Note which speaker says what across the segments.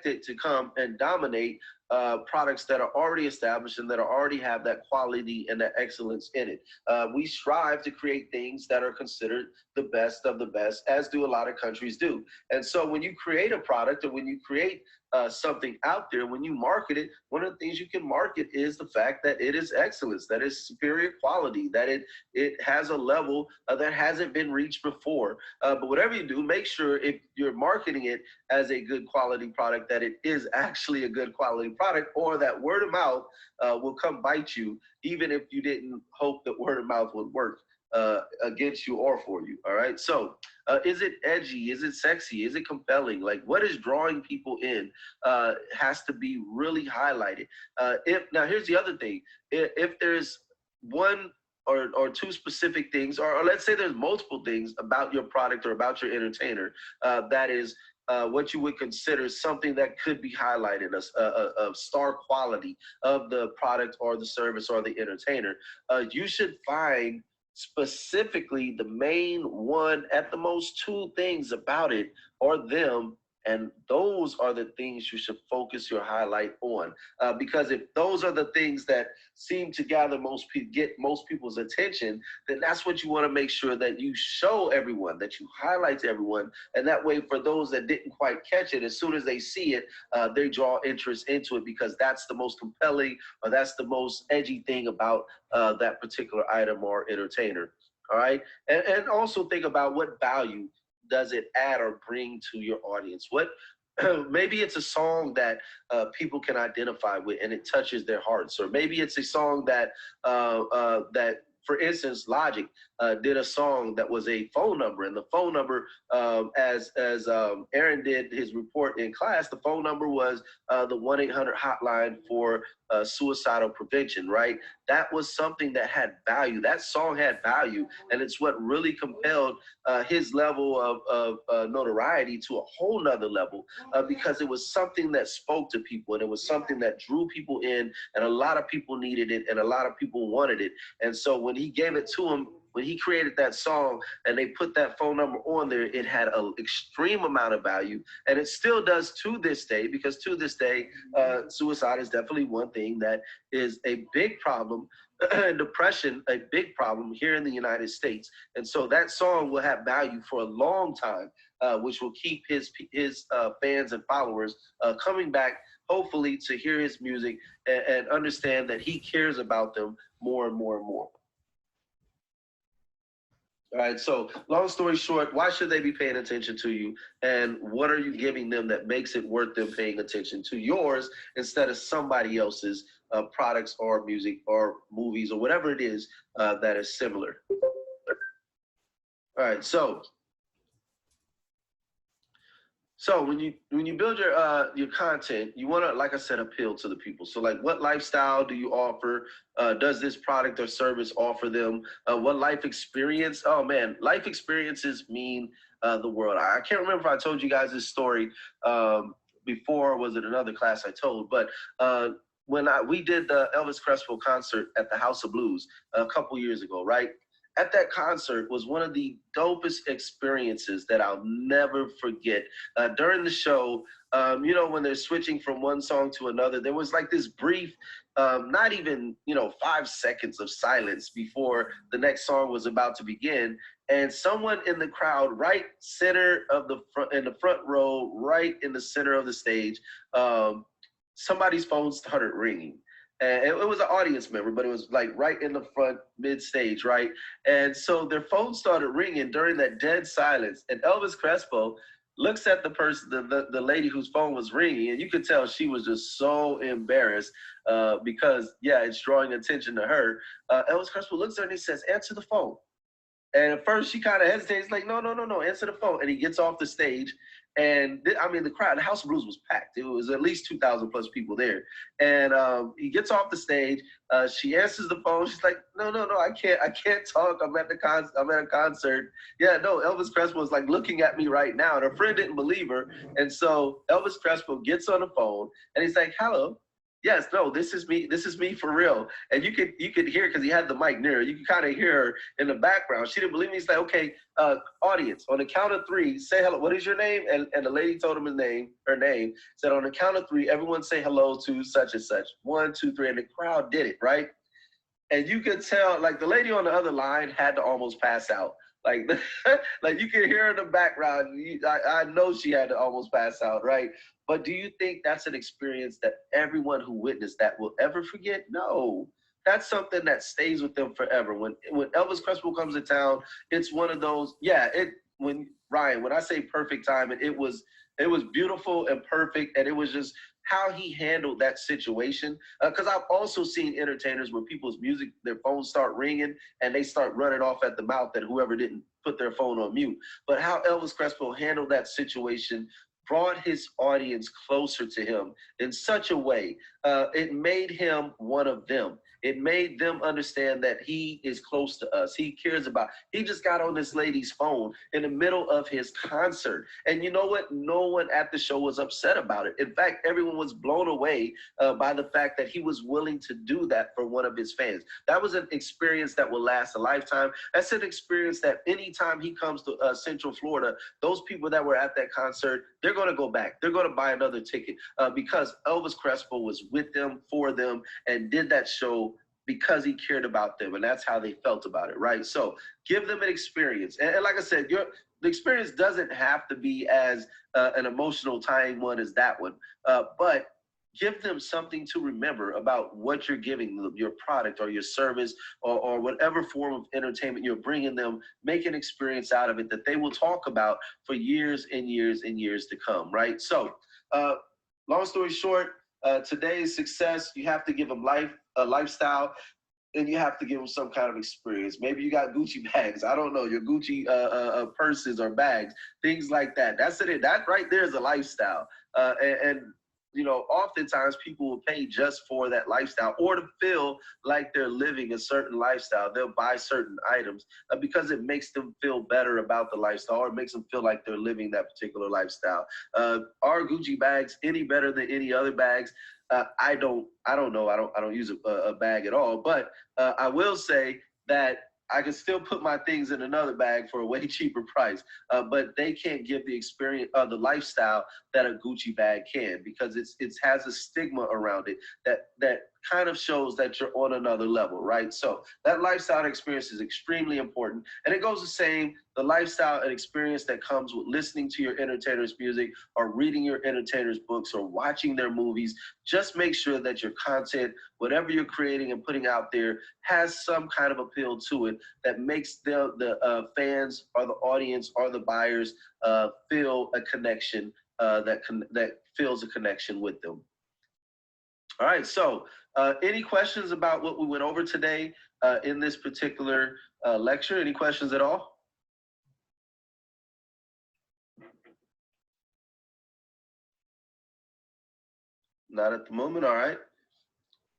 Speaker 1: it to come and dominate products that are already established and that already have that quality and that excellence in it. We strive to create things that are considered the best of the best, as do a lot of countries do. And so when you create a product or when you create something out there, when you market it, one of the things you can market is the fact that it is excellence, that is superior quality, that it has a level that hasn't been reached before. But whatever you do, make sure if you're marketing it as a good quality product, that it is actually a good quality product, or that word of mouth will come bite you, even if you didn't hope that word of mouth would work against you or for you. All right. So is it edgy? Is it sexy? Is it compelling? Like, what is drawing people in has to be really highlighted. If now, here's the other thing. If there's one or two specific things, or let's say there's multiple things about your product or about your entertainer that is what you would consider something that could be highlighted, a star quality of the product or the service or the entertainer, you should find specifically the main one, at the most two things about it or them, and those are the things you should focus your highlight on. Because if those are the things that seem to gather get most people's attention, then that's what you want to make sure that you show everyone, that you highlight to everyone. And that way, for those that didn't quite catch it, as soon as they see it, they draw interest into it, because that's the most compelling or that's the most edgy thing about that particular item or entertainer. All right. And also think about what value does it add or bring to your audience? What maybe it's a song that people can identify with and it touches their hearts, or maybe it's a song that that, for instance, Logic did a song that was a phone number, and the phone number, as Aaron did his report in class, the phone number was the 1-800 hotline for suicidal prevention, right? That was something that had value. That song had value, and it's what really compelled his level of notoriety to a whole nother level, because it was something that spoke to people, and it was something that drew people in, and a lot of people needed it, and a lot of people wanted it. And so when he gave it to him, when he created that song and they put that phone number on there, it had an extreme amount of value, and it still does to this day, because to this day, suicide is definitely one thing that is a big problem. Depression, a big problem here in the United States. And so that song will have value for a long time, which will keep his fans and followers coming back, hopefully, to hear his music and understand that he cares about them more and more and more. All right, so long story short, why should they be paying attention to you? And what are you giving them that makes it worth them paying attention to yours instead of somebody else's products or music or movies or whatever it is that is similar? All right, so when you build your content, you want to, like I said, appeal to the people. So like, what lifestyle do you offer? Does this product or service offer them? What life experience? Oh man, life experiences mean the world. I can't remember if I told you guys this story before, or was it another class I told? But when we did the Elvis Crespo concert at the House of Blues a couple years ago, right? At that concert was one of the dopest experiences that I'll never forget. During the show, you know, when they're switching from one song to another, there was like this brief, not even, 5 seconds of silence before the next song was about to begin. And someone in the crowd, right center of the front, in the front row, right in the center of the stage, somebody's phone started ringing. And it was an audience member, but it was like right in the front, mid stage, right? And so their phone started ringing during that dead silence. And Elvis Crespo looks at the person, the lady whose phone was ringing, and you could tell she was just so embarrassed because, yeah, it's drawing attention to her. Elvis Crespo looks at her and he says, "Answer the phone." And at first she kind of hesitates, like, no, answer the phone. And he gets off the stage. And the crowd, the House of Blues was packed. It was at least 2,000 plus people there. And he gets off the stage. She answers the phone. She's like, no, I can't talk. I'm at a concert. Yeah, no, Elvis Crespo is like looking at me right now. And her friend didn't believe her. And so Elvis Crespo gets on the phone and he's like, "Hello, Yes, no, this is me. This is me for real. And you could hear because he had the mic near. You could kind of hear her in the background. She didn't believe me. He's like, okay, audience, on the count of three, say hello. What is your name? And the lady told him her name. Said on the count of three, everyone say hello to such and such. 1, 2, 3, and the crowd did it right. And you could tell, like the lady on the other line had to almost pass out. Like, like you could hear her in the background. I know she had to almost pass out, right? But do you think that's an experience that everyone who witnessed that will ever forget? No, that's something that stays with them forever. When Elvis Crespo comes to town, it's one of those. Yeah, it when Ryan, when I say perfect time, it was beautiful and perfect, and it was just how he handled that situation. Because I've also seen entertainers where people's music, their phones start ringing and they start running off at the mouth at whoever didn't put their phone on mute. But how Elvis Crespo handled that situation brought his audience closer to him in such a way. It made him one of them. It made them understand that he is close to us. He cares about. He just got on this lady's phone in the middle of his concert, and you know what? No one at the show was upset about it. In fact, everyone was blown away by the fact that he was willing to do that for one of his fans. That was an experience that will last a lifetime. That's an experience that anytime he comes to Central Florida, those people that were at that concert, they're going to go back. They're going to buy another ticket because Elvis Crespo was with them, for them, and did that show because he cared about them, and that's how they felt about it, right? So give them an experience, and like I said, the experience doesn't have to be as an emotional tying one as that one, but give them something to remember about what you're giving them, your product or your service, or whatever form of entertainment you're bringing them. Make an experience out of it that they will talk about for years and years and years to come, right? So long story short, today's success, you have to give them a lifestyle, and you have to give them some kind of experience. Maybe you got Gucci bags. I don't know, your Gucci purses or bags, things like that. That's it. That right there is a lifestyle. And you know, oftentimes people will pay just for that lifestyle or to feel like they're living a certain lifestyle. They'll buy certain items because it makes them feel better about the lifestyle, or it makes them feel like they're living that particular lifestyle. Are Gucci bags any better than any other bags? I don't know. I don't use a bag at all. But I will say that I can still put my things in another bag for a way cheaper price. But they can't give the experience, the lifestyle that a Gucci bag can, because it has a stigma around it that kind of shows that you're on another level, right? So that lifestyle experience is extremely important, and it goes the same. The lifestyle and experience that comes with listening to your entertainer's music, or reading your entertainer's books, or watching their movies. Just make sure that your content, whatever you're creating and putting out there, has some kind of appeal to it that makes the fans or the audience or the buyers feel a connection, that feels a connection with them. All right, so any questions about what we went over today in this particular lecture? Any questions at all? Not at the moment. All right.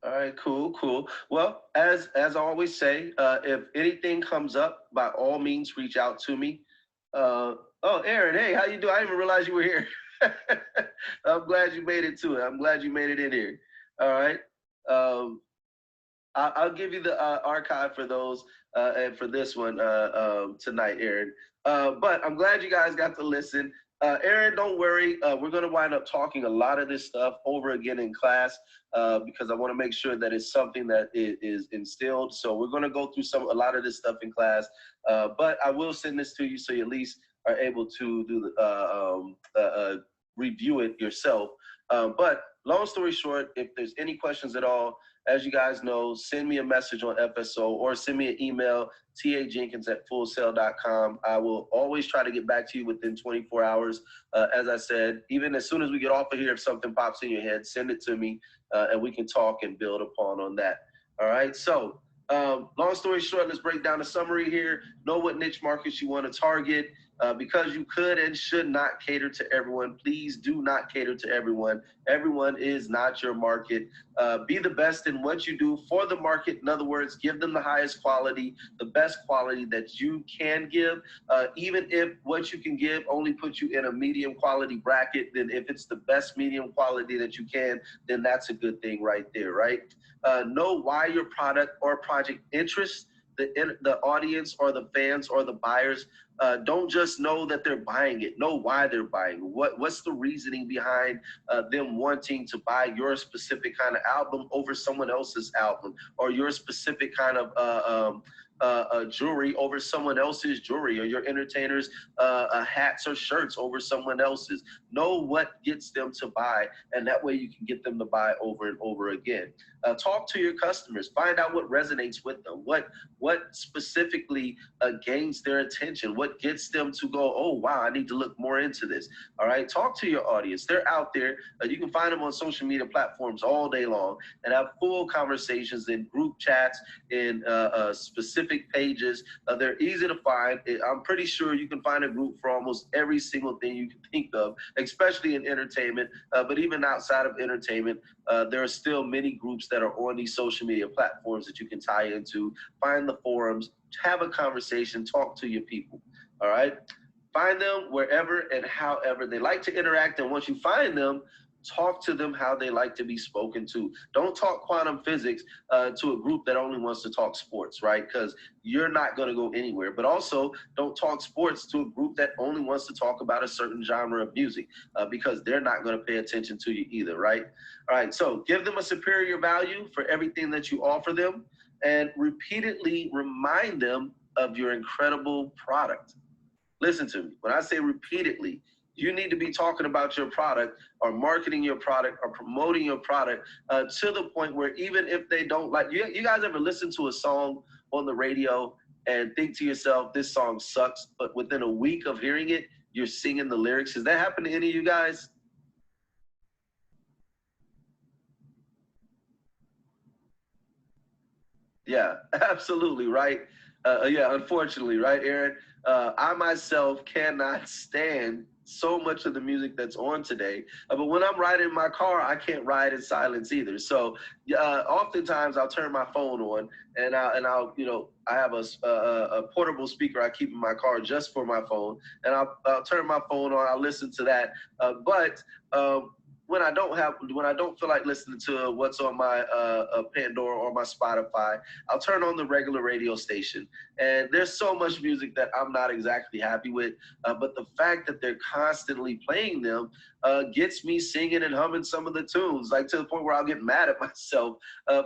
Speaker 1: All right, cool. Well, as I always say, if anything comes up, by all means, reach out to me. Oh, Aaron, hey, how you doing? I didn't even realize you were here. I'm glad you made it to it. I'm glad you made it in here. All right. Um, I'll give you the archive for those and for this one tonight, Aaron. But I'm glad you guys got to listen. Aaron, don't worry. We're going to wind up talking a lot of this stuff over again in class because I want to make sure that it's something that is instilled. So we're going to go through a lot of this stuff in class. But I will send this to you so you at least are able to do review it yourself. But long story short, if there's any questions at all, as you guys know, send me a message on FSO or send me an email, tajenkins@fullsail.com. I will always try to get back to you within 24 hours. As I said, even as soon as we get off of here, if something pops in your head, send it to me and we can talk and build upon on that. All right. So long story short, let's break down the summary here. Know what niche markets you want to target. Because you could and should not cater to everyone. Please do not cater to everyone. Everyone is not your market. Be the best in what you do for the market. In other words, give them the highest quality, the best quality that you can give. Even if what you can give only puts you in a medium quality bracket, then if it's the best medium quality that you can, then that's a good thing right there, right? Know why your product or project interests the audience or the fans or the buyers. Don't just know that they're buying it. Know why they're buying. What's the reasoning behind them wanting to buy your specific kind of album over someone else's album, or your specific kind of jewelry over someone else's jewelry, or your entertainers' hats or shirts over someone else's. Know what gets them to buy, and that way you can get them to buy over and over again. Talk to your customers. Find out what resonates with them. What specifically gains their attention. What gets them to go, oh wow, I need to look more into this. All right. Talk to your audience. They're out there. You can find them on social media platforms all day long and have full conversations in group chats, in specific pages. They're easy to find. I'm pretty sure you can find a group for almost every single thing you can think of, especially in entertainment. But even outside of entertainment, there are still many groups that are on these social media platforms that you can tie into. Find the forums, have a conversation, talk to your people. All right. Find them wherever and however they like to interact. And once you find them, talk to them how they like to be spoken to. Don't talk quantum physics to a group that only wants to talk sports, right? Because you're not going to go anywhere. But also, don't talk sports to a group that only wants to talk about a certain genre of music, because they're not going to pay attention to you either, right? All right, so give them a superior value for everything that you offer them, and repeatedly remind them of your incredible product. Listen to me. When I say repeatedly, you need to be talking about your product, or marketing your product, or promoting your product to the point where even if they don't like you guys ever listen to a song on the radio and think to yourself, this song sucks, but within a week of hearing it, you're singing the lyrics? Has that happened to any of you guys? Yeah, absolutely, right? Yeah, unfortunately, right, Aaron? I myself cannot stand so much of the music that's on today. But when I'm riding in my car, I can't ride in silence either. So oftentimes I'll turn my phone on, and I'll I have a portable speaker I keep in my car just for my phone, and I'll turn my phone on. I'll listen to that. But when I don't feel like listening to what's on my Pandora or my Spotify, I'll turn on the regular radio station. And there's so much music that I'm not exactly happy with, but the fact that they're constantly playing them gets me singing and humming some of the tunes, like to the point where I'll get mad at myself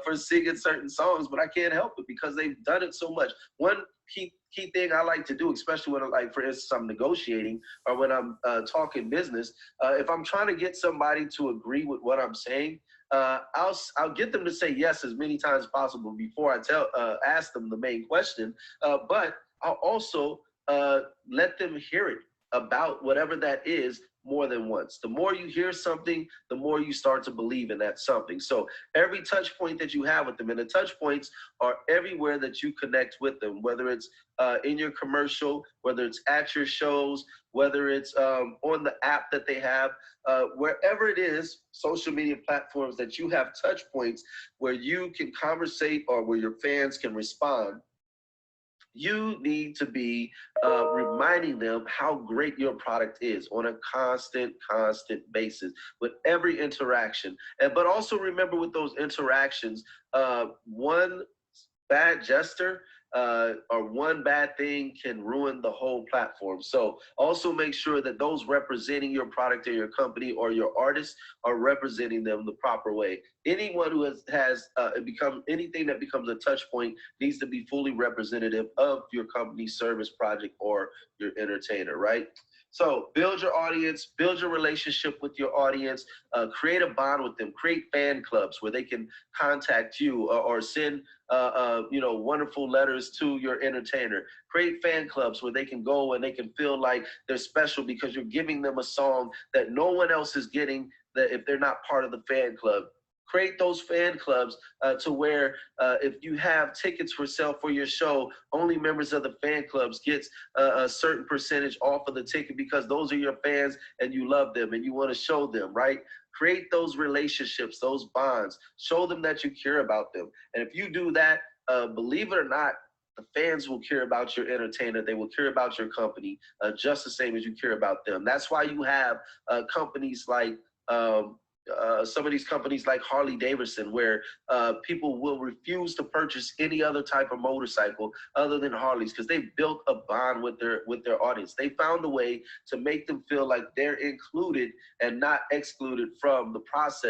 Speaker 1: for singing certain songs, but I can't help it because they've done it so much. One key thing I like to do, especially when, like, for instance, I'm negotiating or when I'm talking business, if I'm trying to get somebody to agree with what I'm saying, I'll get them to say yes as many times as possible before I ask them the main question. But I'll also let them hear it about whatever that is more than once. The more you hear something, the more you start to believe in that something. So every touch point that you have with them, and the touch points are everywhere that you connect with them, whether it's in your commercial, whether it's at your shows, whether it's on the app that they have, wherever it is, social media platforms that you have touch points where you can conversate or where your fans can respond. You need to be reminding them how great your product is on a constant basis with every interaction. But also remember, with those interactions, one bad gesture or one bad thing can ruin the whole platform. So also make sure that those representing your product or your company or your artist are representing them the proper way. Anyone who has become anything that becomes a touch point needs to be fully representative of your company, service, project, or your entertainer, right? So build your audience, build your relationship with your audience, create a bond with them, create fan clubs where they can contact you or send wonderful letters to your entertainer. Create fan clubs where they can go and they can feel like they're special because you're giving them a song that no one else is getting, that if they're not part of the fan club. Create those fan clubs to where if you have tickets for sale for your show, only members of the fan clubs gets a certain percentage off of the ticket because those are your fans and you love them and you want to show them, right? Create those relationships, those bonds. Show them that you care about them. And if you do that, believe it or not, the fans will care about your entertainer. They will care about your company just the same as you care about them. That's why you have companies like um, some of these companies like Harley Davidson, where people will refuse to purchase any other type of motorcycle other than Harleys because they built a bond with their audience. They found a way to make them feel like they're included and not excluded from the process.